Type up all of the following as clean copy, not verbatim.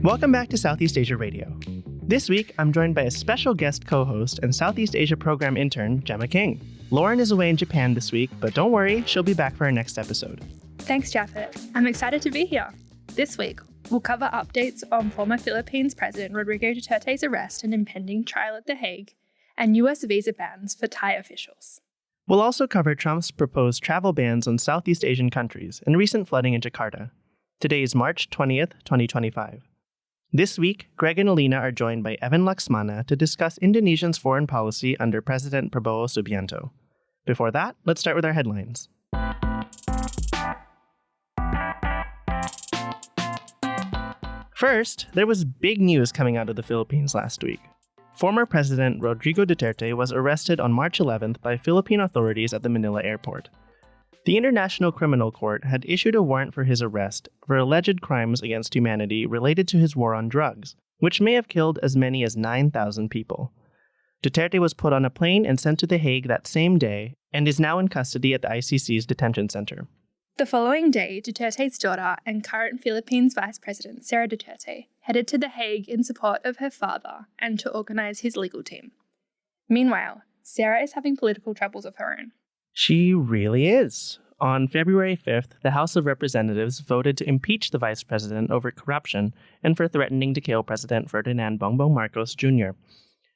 Welcome back to Southeast Asia Radio. This week, I'm joined by a special guest co-host and Southeast Asia program intern, Gemma King. Lauren is away in Japan this week, but don't worry, she'll be back for our next episode. Thanks, Japhet. I'm excited to be here. This week, we'll cover updates on former Philippines President Rodrigo Duterte's arrest and impending trial at The Hague, and US visa bans for Thai officials. We'll also cover Trump's proposed travel bans on Southeast Asian countries and recent flooding in Jakarta. Today is March 20th, 2025. This week, Greg and Elina are joined by Evan Laksmana to discuss Indonesia's foreign policy under President Prabowo Subianto. Before that, let's start with our headlines. First, there was big news coming out of the Philippines last week. Former President Rodrigo Duterte was arrested on March 11th by Philippine authorities at the Manila airport. The International Criminal Court had issued a warrant for his arrest for alleged crimes against humanity related to his war on drugs, which may have killed as many as 9,000 people. Duterte was put on a plane and sent to The Hague that same day and is now in custody at the ICC's detention center. The following day, Duterte's daughter and current Philippines Vice President Sara Duterte headed to The Hague in support of her father and to organize his legal team. Meanwhile, Sara is having political troubles of her own. She really is. On February 5th, the House of Representatives voted to impeach the vice president over corruption and for threatening to kill President Ferdinand Bongbong Marcos Jr.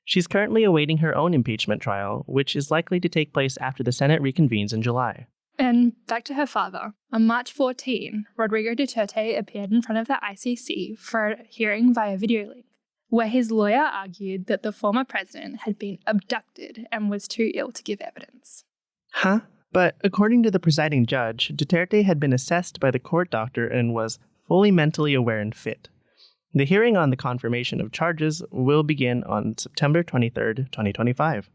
She's currently awaiting her own impeachment trial, which is likely to take place after the Senate reconvenes in July. And back to her father. On March 14, Rodrigo Duterte appeared in front of the ICC for a hearing via video link, where his lawyer argued that the former president had been abducted and was too ill to give evidence. Huh? But according to the presiding judge, Duterte had been assessed by the court doctor and was fully mentally aware and fit. The hearing on the confirmation of charges will begin on September 23rd, 2025.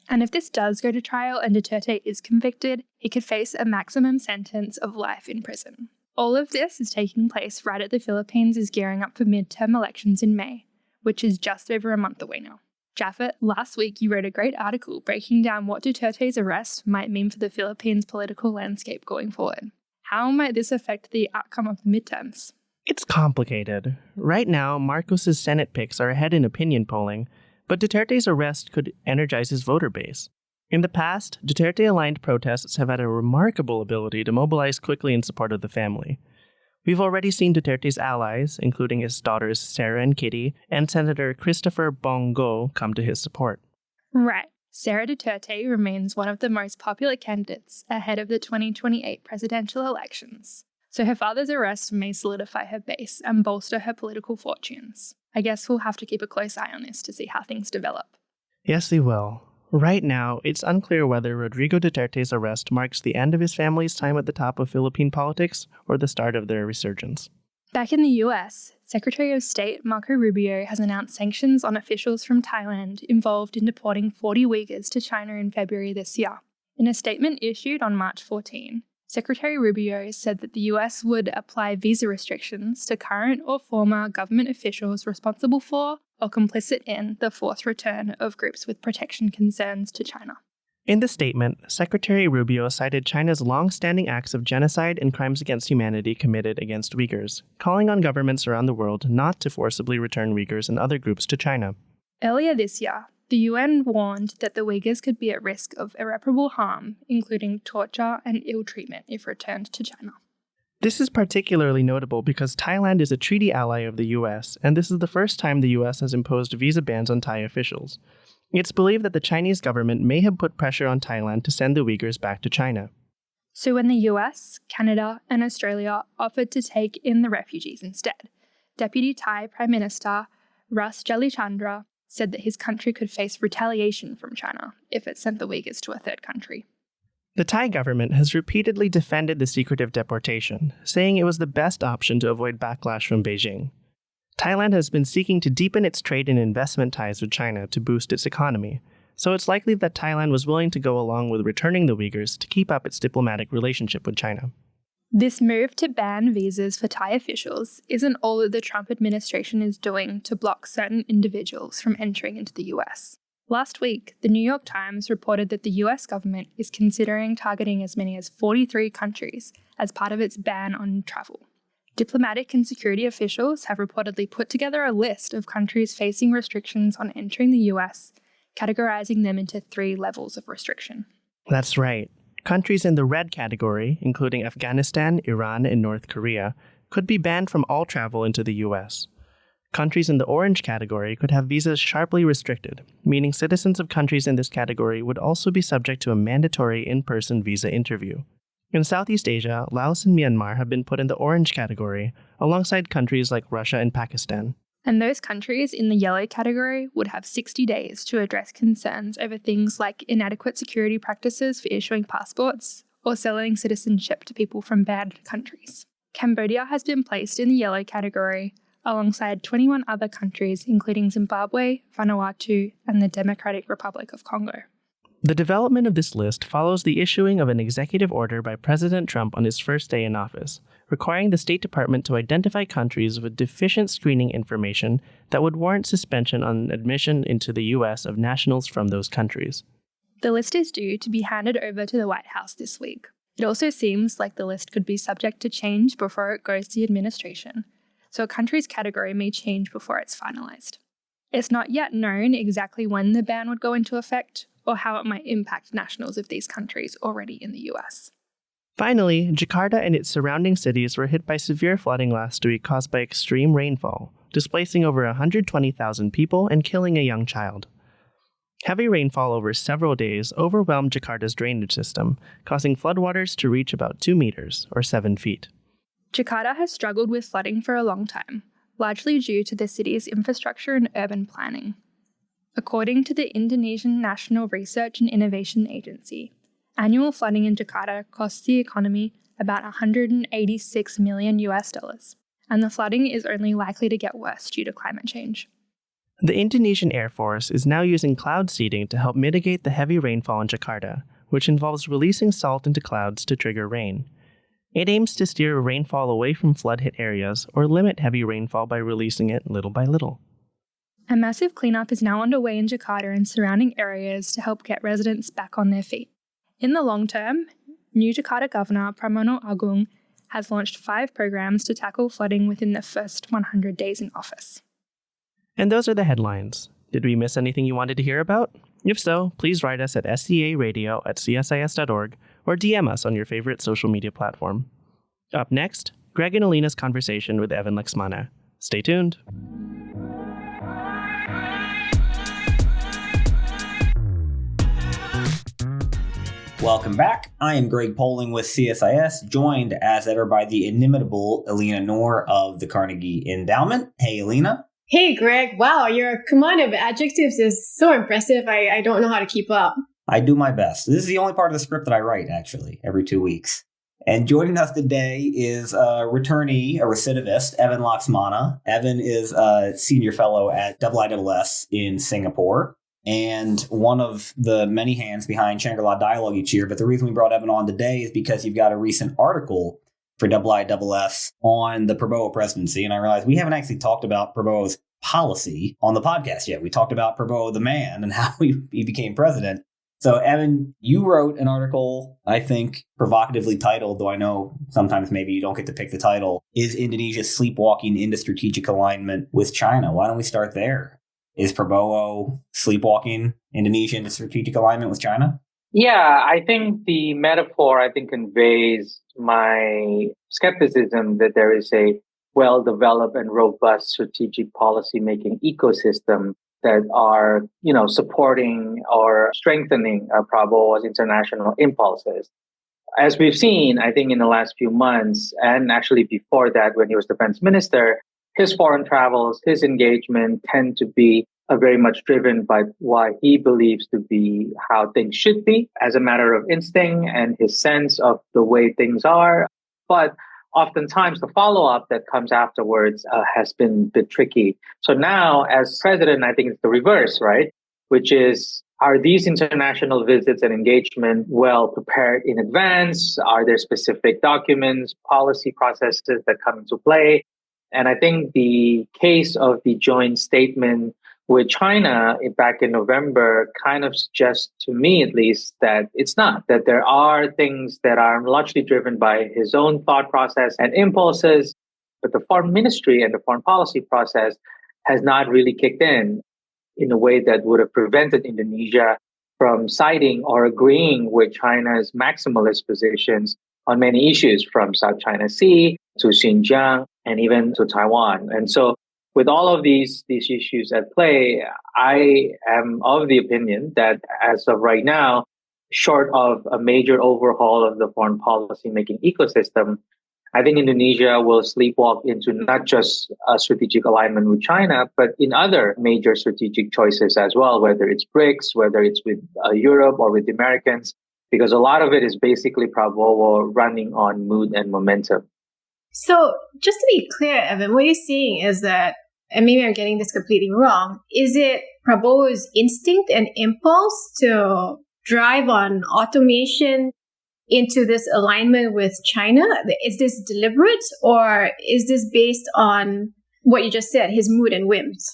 And if this does go to trial and Duterte is convicted, he could face a maximum sentence of life in prison. All of this is taking place right as the Philippines is gearing up for midterm elections in May, which is just over a month away now. Japhet, last week you wrote a great article breaking down what Duterte's arrest might mean for the Philippines' political landscape going forward. How might this affect the outcome of the midterms? It's complicated. Right now, Marcos's Senate picks are ahead in opinion polling, but Duterte's arrest could energize his voter base. In the past, Duterte-aligned protests have had a remarkable ability to mobilize quickly in support of the family. We've already seen Duterte's allies, including his daughters Sara and Kitty, and Senator Christopher Bongo, come to his support. Right. Sara Duterte remains one of the most popular candidates ahead of the 2028 presidential elections, so her father's arrest may solidify her base and bolster her political fortunes. I guess we'll have to keep a close eye on this to see how things develop. Yes, we will. Right now, it's unclear whether Rodrigo Duterte's arrest marks the end of his family's time at the top of Philippine politics or the start of their resurgence. Back in the US, Secretary of State Marco Rubio has announced sanctions on officials from Thailand involved in deporting 40 Uyghurs to China in February this year. In a statement issued on March 14, Secretary Rubio said that the US would apply visa restrictions to current or former government officials responsible for or complicit in the forced return of groups with protection concerns to China. In the statement, Secretary Rubio cited China's long-standing acts of genocide and crimes against humanity committed against Uyghurs, calling on governments around the world not to forcibly return Uyghurs and other groups to China. Earlier this year, the UN warned that the Uyghurs could be at risk of irreparable harm, including torture and ill treatment if returned to China. This is particularly notable because Thailand is a treaty ally of the US, and this is the first time the US has imposed visa bans on Thai officials. It's believed that the Chinese government may have put pressure on Thailand to send the Uyghurs back to China. So when the US, Canada, and Australia offered to take in the refugees instead, Deputy Thai Prime Minister Ras Jalichandra said that his country could face retaliation from China if it sent the Uyghurs to a third country. The Thai government has repeatedly defended the secretive deportation, saying it was the best option to avoid backlash from Beijing. Thailand has been seeking to deepen its trade and investment ties with China to boost its economy, so it's likely that Thailand was willing to go along with returning the Uyghurs to keep up its diplomatic relationship with China. This move to ban visas for Thai officials isn't all that the Trump administration is doing to block certain individuals from entering into the US. Last week, the New York Times reported that the US government is considering targeting as many as 43 countries as part of its ban on travel. Diplomatic and security officials have reportedly put together a list of countries facing restrictions on entering the US, categorizing them into 3 levels of restriction. That's right. Countries in the red category, including Afghanistan, Iran, and North Korea, could be banned from all travel into the US. Countries in the orange category could have visas sharply restricted, meaning citizens of countries in this category would also be subject to a mandatory in-person visa interview. In Southeast Asia, Laos and Myanmar have been put in the orange category, alongside countries like Russia and Pakistan. And those countries in the yellow category would have 60 days to address concerns over things like inadequate security practices for issuing passports or selling citizenship to people from banned countries. Cambodia has been placed in the yellow category, alongside 21 other countries, including Zimbabwe, Vanuatu, and the Democratic Republic of Congo. The development of this list follows the issuing of an executive order by President Trump on his first day in office, requiring the State Department to identify countries with deficient screening information that would warrant suspension on admission into the U.S. of nationals from those countries. The list is due to be handed over to the White House this week. It also seems like the list could be subject to change before it goes to the administration, so a country's category may change before it's finalized. It's not yet known exactly when the ban would go into effect, or how it might impact nationals of these countries already in the US. Finally, Jakarta and its surrounding cities were hit by severe flooding last week caused by extreme rainfall, displacing over 120,000 people and killing a young child. Heavy rainfall over several days overwhelmed Jakarta's drainage system, causing floodwaters to reach about 2 meters, or 7 feet. Jakarta has struggled with flooding for a long time, largely due to the city's infrastructure and urban planning. According to the Indonesian National Research and Innovation Agency, annual flooding in Jakarta costs the economy about $186 million, and the flooding is only likely to get worse due to climate change. The Indonesian Air Force is now using cloud seeding to help mitigate the heavy rainfall in Jakarta, which involves releasing salt into clouds to trigger rain. It aims to steer rainfall away from flood-hit areas or limit heavy rainfall by releasing it little by little. A massive cleanup is now underway in Jakarta and surrounding areas to help get residents back on their feet. In the long term, new Jakarta Governor Pramono Agung has launched 5 programs to tackle flooding within the first 100 days in office. And those are the headlines. Did we miss anything you wanted to hear about? If so, please write us at scaradio@csis.org or DM us on your favorite social media platform. Up next, Greg and Elina's conversation with Evan Laksmana. Stay tuned. Welcome back. I am Greg Poling with CSIS, joined as ever by the inimitable Elina Noor of the Carnegie Endowment. Hey, Elina. Hey, Greg. Wow, your command of adjectives is so impressive. I don't know how to keep up. I do my best. This is the only part of the script that I write, actually, every 2 weeks. And joining us today is a returnee, a recidivist, Evan Laksmana. Evan is a senior fellow at IISS in Singapore and one of the many hands behind Shangri-La Dialogue each year. But the reason we brought Evan on today is because you've got a recent article for IISS on the Prabowo presidency. And I realized we haven't actually talked about Prabowo's policy on the podcast yet. We talked about Prabowo the man and how he became president. So, Evan, you wrote an article, I think, provocatively titled, though I know sometimes maybe you don't get to pick the title, Is Indonesia Sleepwalking into Strategic Alignment with China? Why don't we start there? Is Prabowo sleepwalking Indonesia into strategic alignment with China? Yeah, I think the metaphor, conveys my skepticism that there is a well-developed and robust strategic policy-making ecosystem that are, supporting or strengthening Prabowo's international impulses. As we've seen, I think in the last few months, and actually before that when he was defense minister, his foreign travels, his engagement tend to be very much driven by what he believes to be how things should be as a matter of instinct and his sense of the way things are. But oftentimes the follow-up that comes afterwards has been a bit tricky. So now as president, I think it's the reverse, right? Which is, are these international visits and engagement well prepared in advance? Are there specific documents, policy processes that come into play? And I think the case of the joint statement with China back in November kind of suggests to me, at least, that it's not, that there are things that are largely driven by his own thought process and impulses. but the foreign ministry and the foreign policy process has not really kicked in a way that would have prevented Indonesia from siding or agreeing with China's maximalist positions on many issues, from South China Sea to Xinjiang and even to Taiwan. And so with all of these issues at play, I am of the opinion that as of right now, short of a major overhaul of the foreign policy making ecosystem, I think Indonesia will sleepwalk into not just a strategic alignment with China, but in other major strategic choices as well, whether it's BRICS, whether it's with Europe or with the Americans, because a lot of it is basically Prabowo running on mood and momentum. So just to be clear, Evan, what you're saying is that, and maybe I'm getting this completely wrong, is it Prabowo's instinct and impulse to drive on automation into this alignment with China? Is this deliberate, or is this based on what you just said, his mood and whims?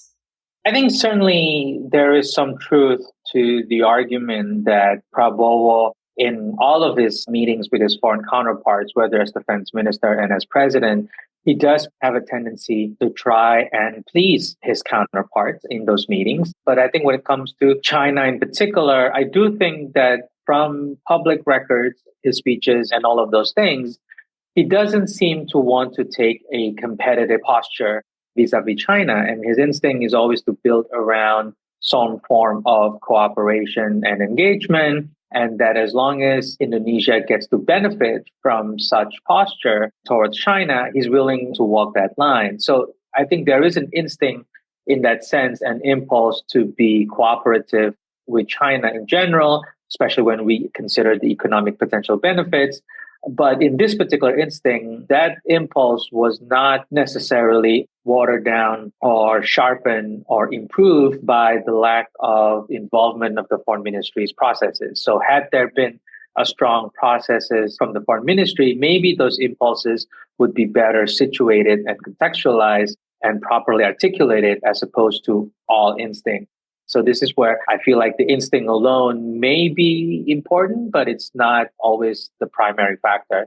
I think certainly there is some truth to the argument that Prabowo, in all of his meetings with his foreign counterparts, whether as defense minister and as president, he does have a tendency to try and please his counterparts in those meetings. But I think when it comes to China in particular, I do think that from public records, his speeches and all of those things, he doesn't seem to want to take a competitive posture vis-a-vis China. And his instinct is always to build around some form of cooperation and engagement. And that as long as Indonesia gets to benefit from such posture towards China, he's willing to walk that line. So I think there is an instinct in that sense, an impulse to be cooperative with China in general, especially when we consider the economic potential benefits. But in this particular instinct, that impulse was not necessarily watered down or sharpened or improved by the lack of involvement of the foreign ministry's processes. So had there been a strong processes from the foreign ministry, maybe those impulses would be better situated and contextualized and properly articulated as opposed to all instinct. So this is where I feel like the instinct alone may be important, but it's not always the primary factor.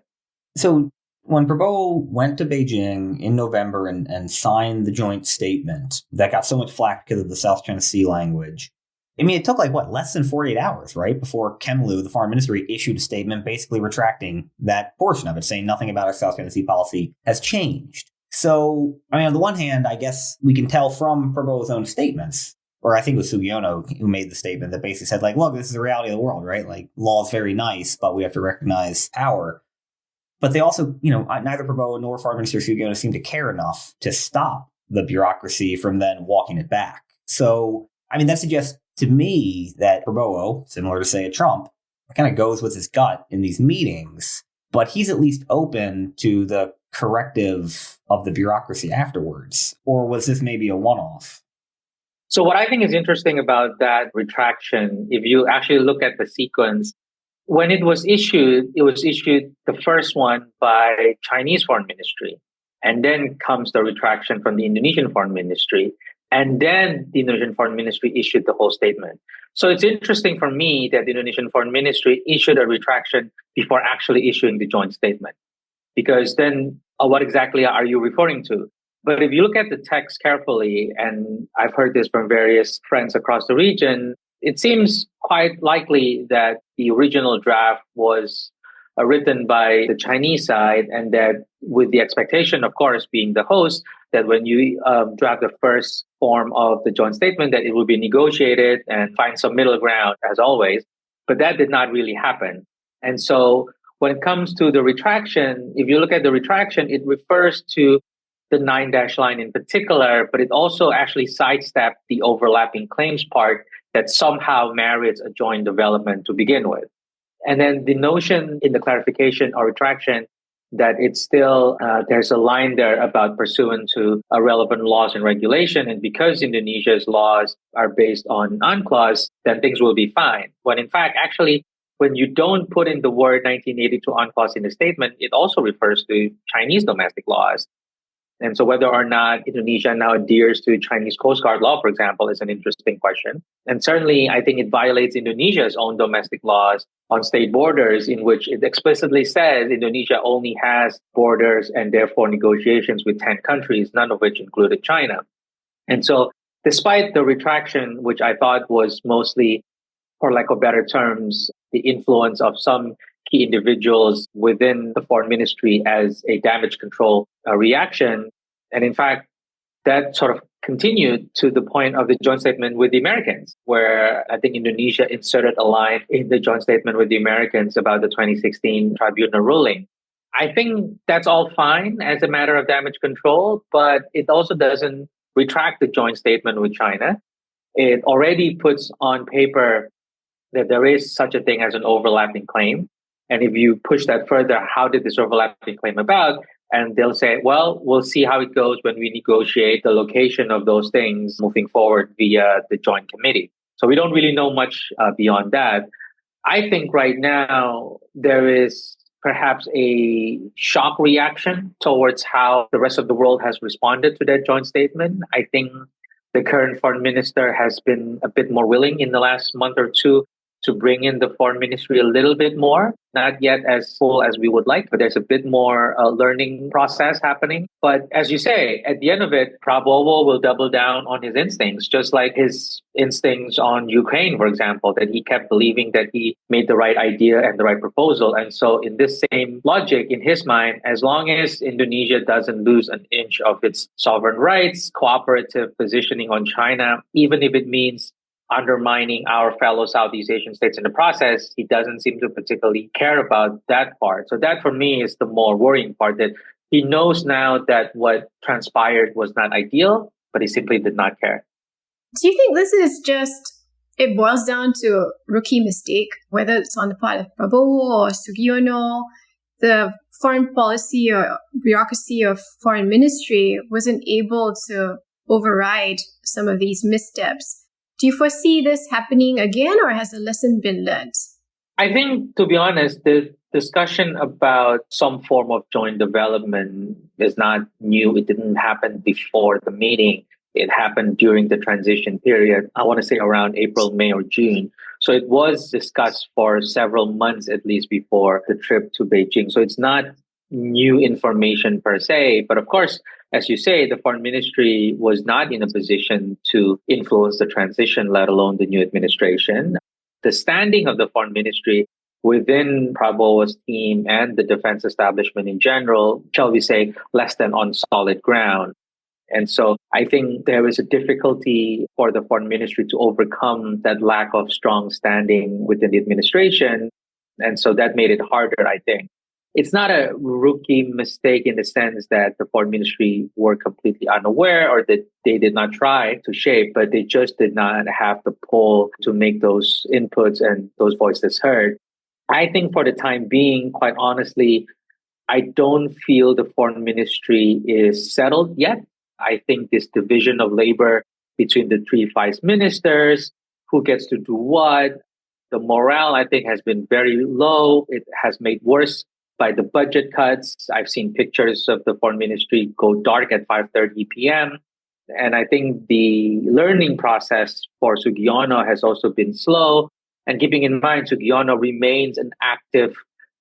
So when Prabowo went to Beijing in November and signed the joint statement that got so much flack because of the South China Sea language, I mean, it took less than 48 hours, right, before Kemlu, the foreign ministry, issued a statement basically retracting that portion of it, saying nothing about our South China Sea policy has changed. So, I mean, on the one hand, I guess we can tell from Prabowo's own statements, or I think it was Sugiono who made the statement that basically said, look, this is the reality of the world, right? Law is very nice, but we have to recognize power. But they also, neither Prabowo nor Foreign Minister Sugiono seem to care enough to stop the bureaucracy from then walking it back. So, I mean, that suggests to me that Prabowo, similar to, say, a Trump, kind of goes with his gut in these meetings, but he's at least open to the corrective of the bureaucracy afterwards. Or was this maybe a one-off? So what I think is interesting about that retraction, if you actually look at the sequence, when it was issued the first one by Chinese foreign ministry. And then comes the retraction from the Indonesian foreign ministry. And then the Indonesian foreign ministry issued the whole statement. So it's interesting for me that the Indonesian foreign ministry issued a retraction before actually issuing the joint statement. Because then what exactly are you referring to? But if you look at the text carefully, and I've heard this from various friends across the region, it seems quite likely that the original draft was written by the Chinese side, and that with the expectation, of course, being the host, that when you draft the first form of the joint statement, that it will be negotiated and find some middle ground, as always. But that did not really happen. And so when it comes to the retraction, if you look at the retraction, it refers to the 9-dash line in particular, but it also actually sidestepped the overlapping claims part that somehow merits a joint development to begin with. And then the notion in the clarification or retraction that it's still, there's a line there about pursuant to relevant laws and regulation. And because Indonesia's laws are based on UNCLOS, then things will be fine. When in fact, actually, when you don't put in the word 1982 UNCLOS in the statement, it also refers to Chinese domestic laws. And so whether or not Indonesia now adheres to Chinese Coast Guard law, for example, is an interesting question. And certainly, I think it violates Indonesia's own domestic laws on state borders, in which it explicitly says Indonesia only has borders and therefore negotiations with 10 countries, none of which included China. And so despite the retraction, which I thought was mostly, for lack of better terms, the influence of some key individuals within the foreign ministry as a damage control reaction. And in fact, that sort of continued to the point of the joint statement with the Americans, where I think Indonesia inserted a line in the joint statement with the Americans about the 2016 tribunal ruling. I think that's all fine as a matter of damage control, but it also doesn't retract the joint statement with China. It already puts on paper that there is such a thing as an overlapping claim. And if you push that further, how did this overlapping claim about? And they'll say, well, we'll see how it goes when we negotiate the location of those things moving forward via the joint committee. So we don't really know much beyond that. I think right now there is perhaps a shock reaction towards how the rest of the world has responded to that joint statement. I think the current foreign minister has been a bit more willing in the last month or two to bring in the foreign ministry a little bit more, not yet as full as we would like, but there's a bit more learning process happening. But as you say, at the end of it, Prabowo will double down on his instincts, just like his instincts on Ukraine, for example, that he kept believing that he made the right idea and the right proposal. And so in this same logic, in his mind, as long as Indonesia doesn't lose an inch of its sovereign rights, cooperative positioning on China, even if it means undermining our fellow Southeast Asian states in the process, he doesn't seem to particularly care about that part. So that for me is the more worrying part, that he knows now that what transpired was not ideal, but he simply did not care. Do you think this is just, it boils down to rookie mistake, whether it's on the part of Prabowo or Sugiono? The foreign policy or bureaucracy of foreign ministry wasn't able to override some of these missteps. Do you foresee this happening again, or has a lesson been learned? I think, to be honest, the discussion about some form of joint development is not new. It didn't happen before the meeting. It happened during the transition period. I want to say around April, May, or June. So it was discussed for several months, at least before the trip to Beijing. So it's not new information per se. But of course, as you say, the foreign ministry was not in a position to influence the transition, let alone the new administration. The standing of the foreign ministry within Prabowo's team and the defense establishment in general, shall we say, less than on solid ground. And so I think there is a difficulty for the foreign ministry to overcome that lack of strong standing within the administration. And so that made it harder, I think. It's not a rookie mistake in the sense that the foreign ministry were completely unaware or that they did not try to shape, but they just did not have the pull to make those inputs and those voices heard. I think for the time being, quite honestly, I don't feel the foreign ministry is settled yet. I think this division of labor between the three vice ministers, who gets to do what, the morale, I think, has been very low. It has made worse by the budget cuts. I've seen pictures of the foreign ministry go dark at 5:30 p.m. And I think the learning process for Sugiono has also been slow. And keeping in mind, Sugiono remains an active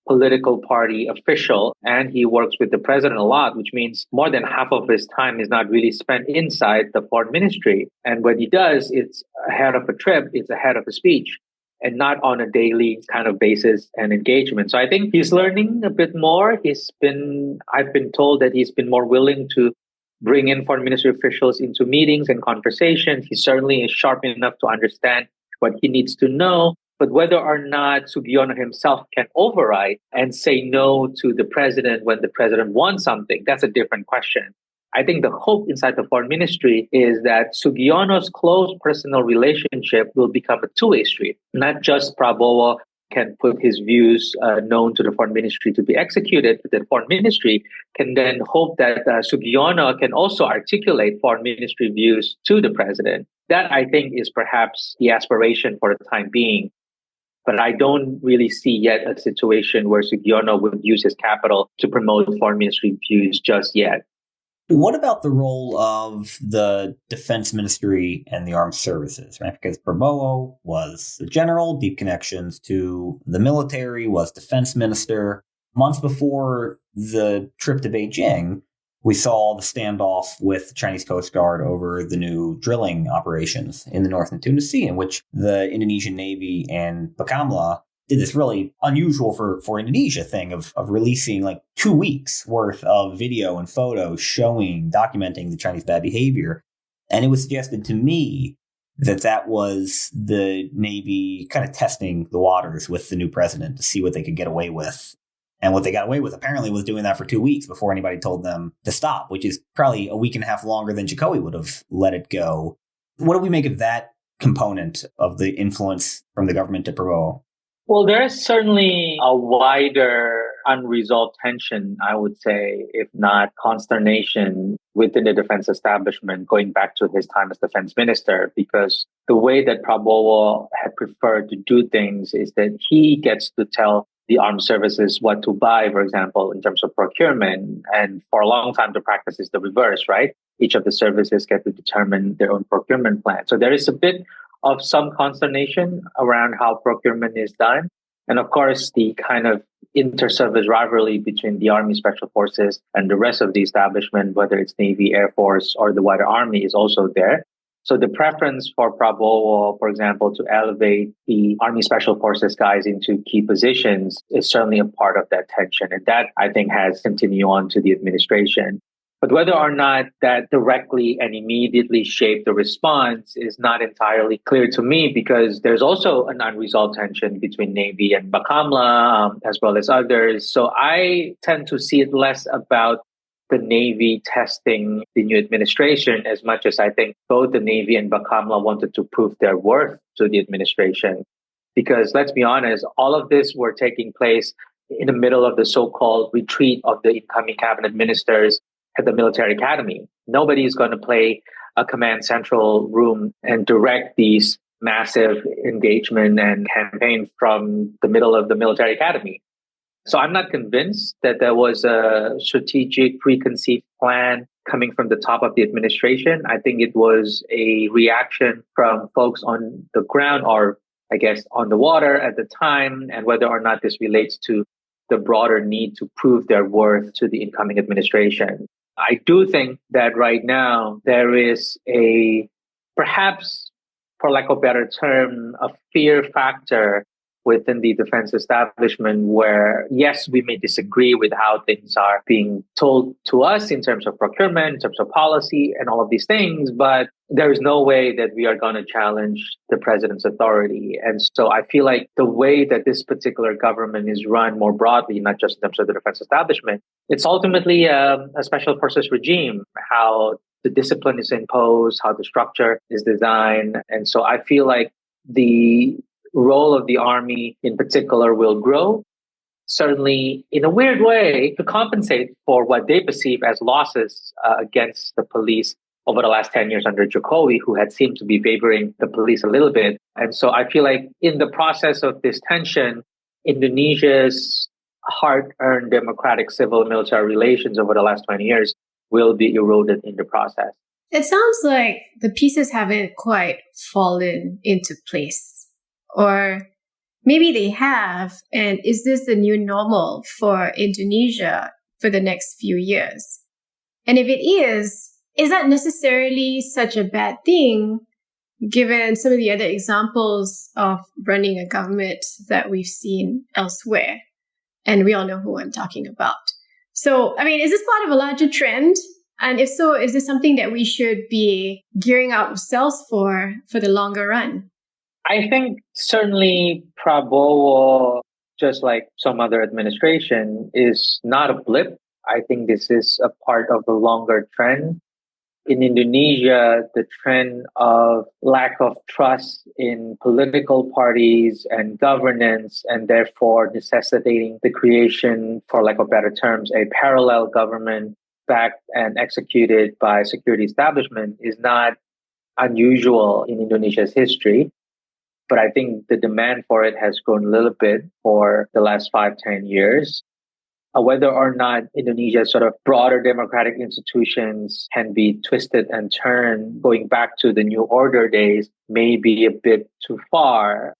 political party official, and he works with the president a lot, which means more than half of his time is not really spent inside the foreign ministry. And when he does, it's ahead of a trip, it's ahead of a speech, and not on a daily kind of basis and engagement. So I think he's learning a bit more. I've been told that he's been more willing to bring in foreign ministry officials into meetings and conversations. He certainly is sharp enough to understand what he needs to know. But whether or not Sugiono himself can override and say no to the president when the president wants something, that's a different question. I think the hope inside the foreign ministry is that Sugiono's close personal relationship will become a two-way street. Not just Prabowo can put his views known to the foreign ministry to be executed, but the foreign ministry can then hope that Sugiono can also articulate foreign ministry views to the president. That, I think, is perhaps the aspiration for the time being. But I don't really see yet a situation where Sugiono would use his capital to promote foreign ministry views just yet. What about the role of the defense ministry and the armed services, right? Because Prabowo was a general, deep connections to the military, was defense minister. Months before the trip to Beijing, we saw the standoff with the Chinese Coast Guard over the new drilling operations in the Northern Tuna Sea, in which the Indonesian Navy and Bakamla did this really unusual for Indonesia thing of releasing like 2 weeks worth of video and photos documenting the Chinese bad behavior. And it was suggested to me that was the Navy kind of testing the waters with the new president to see what they could get away with. And what they got away with apparently was doing that for 2 weeks before anybody told them to stop, which is probably a week and a half longer than Jokowi would have let it go. What do we make of that component of the influence from the government to Prabowo? Well, there is certainly a wider unresolved tension, I would say, if not consternation within the defense establishment going back to his time as defense minister, because the way that Prabowo had preferred to do things is that he gets to tell the armed services what to buy, for example, in terms of procurement. And for a long time, the practice is the reverse, right? Each of the services get to determine their own procurement plan. So there is a bit of some consternation around how procurement is done. And of course, the kind of inter-service rivalry between the Army Special Forces and the rest of the establishment, whether it's Navy, Air Force, or the wider Army, is also there. So the preference for Prabowo, for example, to elevate the Army Special Forces guys into key positions is certainly a part of that tension. And that, I think, has continued on to the administration. But whether or not that directly and immediately shaped the response is not entirely clear to me, because there's also an unresolved tension between Navy and Bakamla, as well as others. So I tend to see it less about the Navy testing the new administration as much as I think both the Navy and Bakamla wanted to prove their worth to the administration. Because let's be honest, all of this were taking place in the middle of the so-called retreat of the incoming cabinet ministers at the military academy. Nobody is going to play a command central room and direct these massive engagement and campaign from the middle of the military academy. So I'm not convinced that there was a strategic preconceived plan coming from the top of the administration. I think it was a reaction from folks on the ground, or I guess on the water at the time, and whether or not this relates to the broader need to prove their worth to the incoming administration. I do think that right now there is perhaps, for lack of a better term, a fear factor within the defense establishment where, yes, we may disagree with how things are being told to us in terms of procurement, in terms of policy and all of these things, but there is no way that we are going to challenge the president's authority. And so I feel like the way that this particular government is run more broadly, not just in terms of the defense establishment, it's ultimately a special forces regime, how the discipline is imposed, how the structure is designed. And so I feel like the role of the army in particular will grow, certainly in a weird way, to compensate for what they perceive as losses against the police over the last 10 years under Jokowi, who had seemed to be favoring the police a little bit. And so I feel like in the process of this tension, Indonesia's hard-earned democratic civil military relations over the last 20 years will be eroded in the process. It sounds like the pieces haven't quite fallen into place. Or maybe they have, and is this the new normal for Indonesia for the next few years? And if it is that necessarily such a bad thing, given some of the other examples of running a government that we've seen elsewhere? And we all know who I'm talking about. So, I mean, is this part of a larger trend? And if so, is this something that we should be gearing ourselves for the longer run? I think certainly Prabowo, just like some other administration, is not a blip. I think this is a part of the longer trend. In Indonesia, the trend of lack of trust in political parties and governance, and therefore necessitating the creation, for lack of better terms, a parallel government backed and executed by security establishment, is not unusual in Indonesia's history. But I think the demand for it has grown a little bit for the last 5-10 years. whether or not Indonesia's sort of broader democratic institutions can be twisted and turned going back to the New Order days may be a bit too far.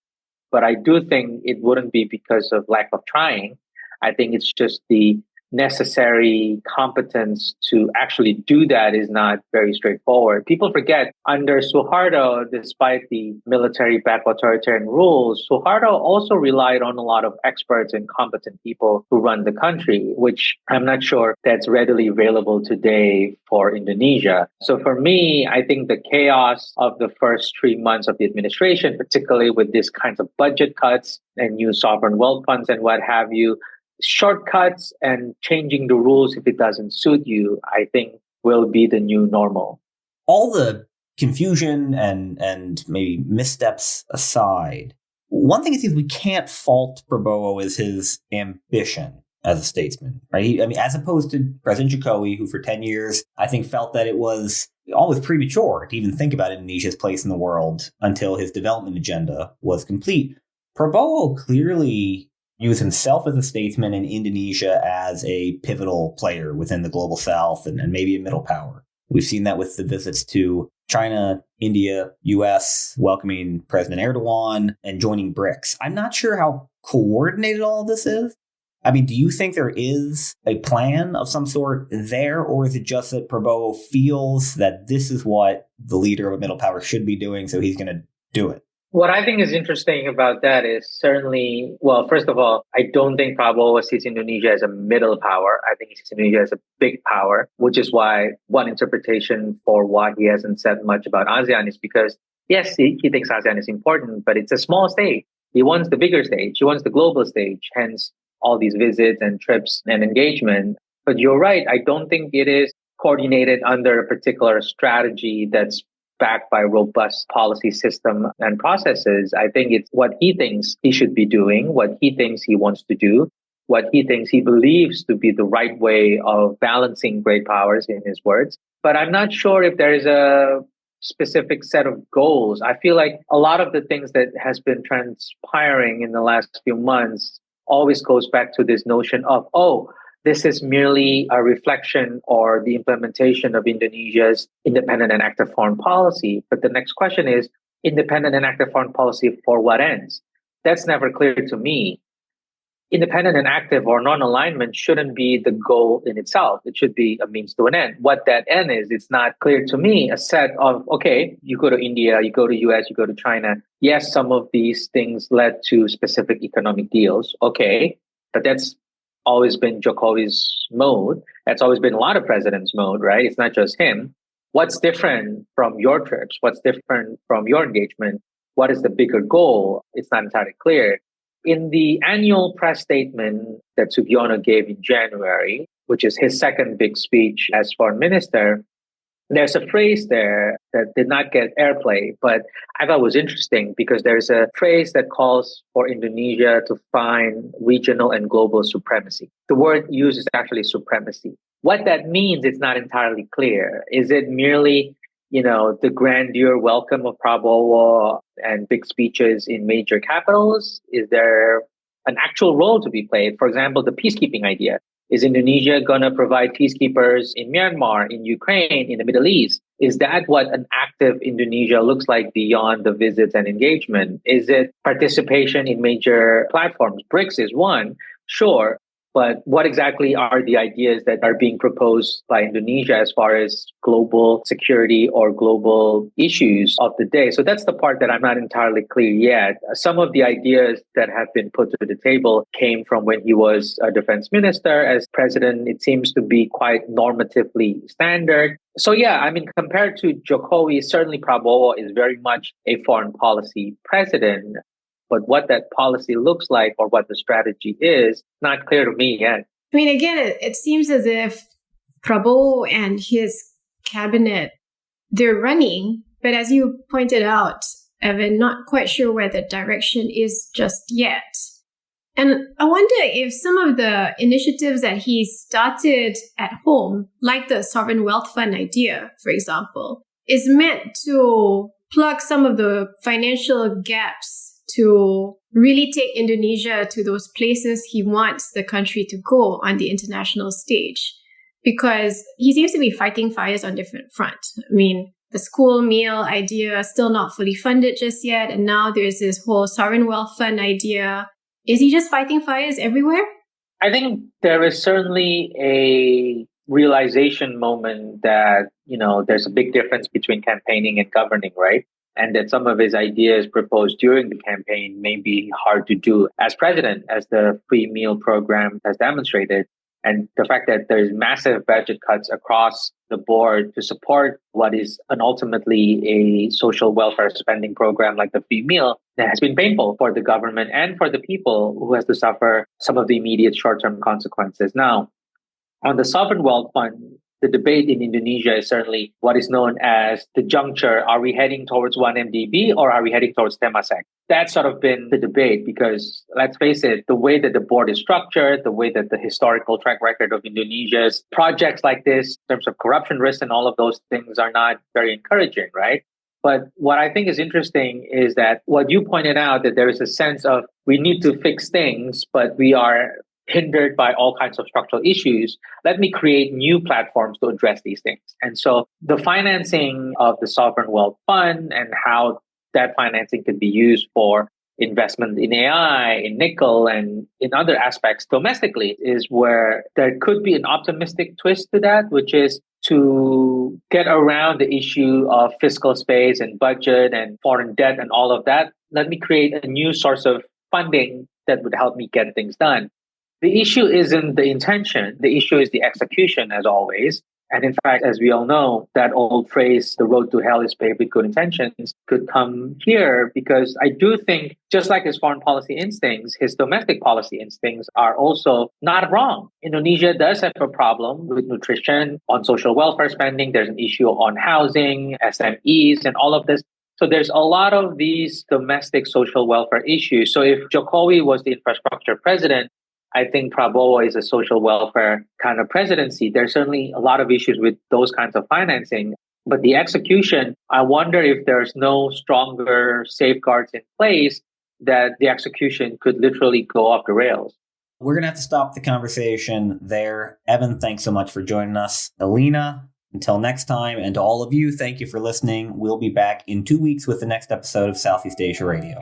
But I do think it wouldn't be because of lack of trying. I think it's just the necessary competence to actually do that is not very straightforward. People forget under Suharto, despite the military-backed authoritarian rules, Suharto also relied on a lot of experts and competent people who run the country, which I'm not sure that's readily available today for Indonesia. So for me, I think the chaos of the first 3 months of the administration, particularly with these kinds of budget cuts and new sovereign wealth funds and what have you, shortcuts and changing the rules if it doesn't suit you, I think will be the new normal. All the confusion and maybe missteps aside, one thing it seems we can't fault Prabowo is his ambition as a statesman, right? As opposed to President Jokowi, who for 10 years, I think felt that it was almost premature to even think about Indonesia's place in the world until his development agenda was complete. Prabowo clearly views himself as a statesman and Indonesia as a pivotal player within the global south and maybe a middle power. We've seen that with the visits to China, India, US, welcoming President Erdogan and joining BRICS. I'm not sure how coordinated all of this is. Do you think there is a plan of some sort there, or is it just that Prabowo feels that this is what the leader of a middle power should be doing, so he's going to do it? What I think is interesting about that is certainly, well, first of all, I don't think Prabowo sees Indonesia as a middle power. I think he sees Indonesia as a big power, which is why one interpretation for why he hasn't said much about ASEAN is because, yes, he thinks ASEAN is important, but it's a small stage. He wants the bigger stage. He wants the global stage, hence all these visits and trips and engagement. But you're right. I don't think it is coordinated under a particular strategy that's backed by robust policy system and processes. I think it's what he thinks he should be doing, what he thinks he wants to do, what he thinks he believes to be the right way of balancing great powers, in his words. But I'm not sure if there is a specific set of goals. I feel like a lot of the things that has been transpiring in the last few months always goes back to this notion of, this is merely a reflection or the implementation of Indonesia's independent and active foreign policy. But the next question is, independent and active foreign policy for what ends? That's never clear to me. Independent and active or non-alignment shouldn't be the goal in itself. It should be a means to an end. What that end is, it's not clear to me. A set of, okay, you go to India, you go to US, you go to China. Yes, some of these things led to specific economic deals. Okay, but that's always been Jokowi's mode. That's always been a lot of presidents' mode, right? It's not just him. What's different from your trips? What's different from your engagement? What is the bigger goal? It's not entirely clear. In the annual press statement that Sugiono gave in January, which is his second big speech as foreign minister, there's a phrase there that did not get airplay, but I thought was interesting because there's a phrase that calls for Indonesia to find regional and global supremacy. The word used is actually supremacy. What that means, it's not entirely clear. Is it merely, the grandeur welcome of Prabowo and big speeches in major capitals? Is there an actual role to be played? For example, the peacekeeping idea. Is Indonesia going to provide peacekeepers in Myanmar, in Ukraine, in the Middle East? Is that what an active Indonesia looks like beyond the visits and engagement? Is it participation in major platforms? BRICS is one, sure. But what exactly are the ideas that are being proposed by Indonesia as far as global security or global issues of the day? So that's the part that I'm not entirely clear yet. Some of the ideas that have been put to the table came from when he was a defense minister. As president, it seems to be quite normatively standard. So yeah, compared to Jokowi, certainly Prabowo is very much a foreign policy president. But what that policy looks like or what the strategy is, not clear to me yet. Again, it seems as if Prabowo and his cabinet, they're running, but as you pointed out, Evan, not quite sure where the direction is just yet. And I wonder if some of the initiatives that he started at home, like the sovereign wealth fund idea, for example, is meant to plug some of the financial gaps to really take Indonesia to those places he wants the country to go on the international stage? Because he seems to be fighting fires on different fronts. I mean, the school meal idea is still not fully funded just yet. And now there's this whole sovereign wealth fund idea. Is he just fighting fires everywhere? I think there is certainly a realization moment that, there's a big difference between campaigning and governing, right? And that some of his ideas proposed during the campaign may be hard to do as president, as the free meal program has demonstrated. And the fact that there's massive budget cuts across the board to support what is ultimately a social welfare spending program like the free meal that has been painful for the government and for the people who has to suffer some of the immediate short-term consequences. Now, on the sovereign wealth fund, the debate in Indonesia is certainly what is known as the juncture. Are we heading towards 1MDB or are we heading towards Temasek? That's sort of been the debate because, let's face it, the way that the board is structured, the way that the historical track record of Indonesia's projects like this, in terms of corruption risk and all of those things are not very encouraging, right? But what I think is interesting is that what you pointed out, that there is a sense of we need to fix things, but we are hindered by all kinds of structural issues. Let me create new platforms to address these things. And so the financing of the sovereign wealth fund and how that financing could be used for investment in AI, in nickel, and in other aspects domestically is where there could be an optimistic twist to that, which is to get around the issue of fiscal space and budget and foreign debt and all of that. Let me create a new source of funding that would help me get things done. The issue isn't the intention. The issue is the execution, as always. And in fact, as we all know, that old phrase, the road to hell is paved with good intentions, could come here because I do think, just like his foreign policy instincts, his domestic policy instincts are also not wrong. Indonesia does have a problem with nutrition, on social welfare spending. There's an issue on housing, SMEs, and all of this. So there's a lot of these domestic social welfare issues. So if Jokowi was the infrastructure president, I think Prabowo is a social welfare kind of presidency. There's certainly a lot of issues with those kinds of financing. But the execution, I wonder if there's no stronger safeguards in place that the execution could literally go off the rails. We're going to have to stop the conversation there. Evan, thanks so much for joining us. Elina, until next time, and to all of you, thank you for listening. We'll be back in 2 weeks with the next episode of Southeast Asia Radio.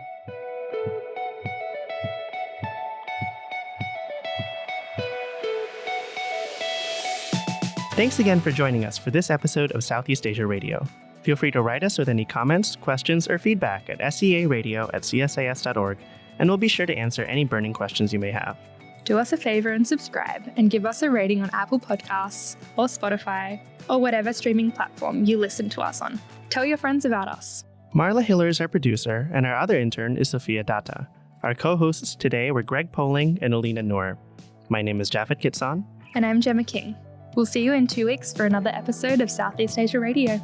Thanks again for joining us for this episode of Southeast Asia Radio. Feel free to write us with any comments, questions, or feedback at searadio@csas.org, and we'll be sure to answer any burning questions you may have. Do us a favor and subscribe, and give us a rating on Apple Podcasts or Spotify or whatever streaming platform you listen to us on. Tell your friends about us. Marla Hiller is our producer, and our other intern is Sophia Data. Our co-hosts today were Greg Poling and Elina Noor. My name is Japhet Kitson. And I'm Gemma King. We'll see you in 2 weeks for another episode of Southeast Asia Radio.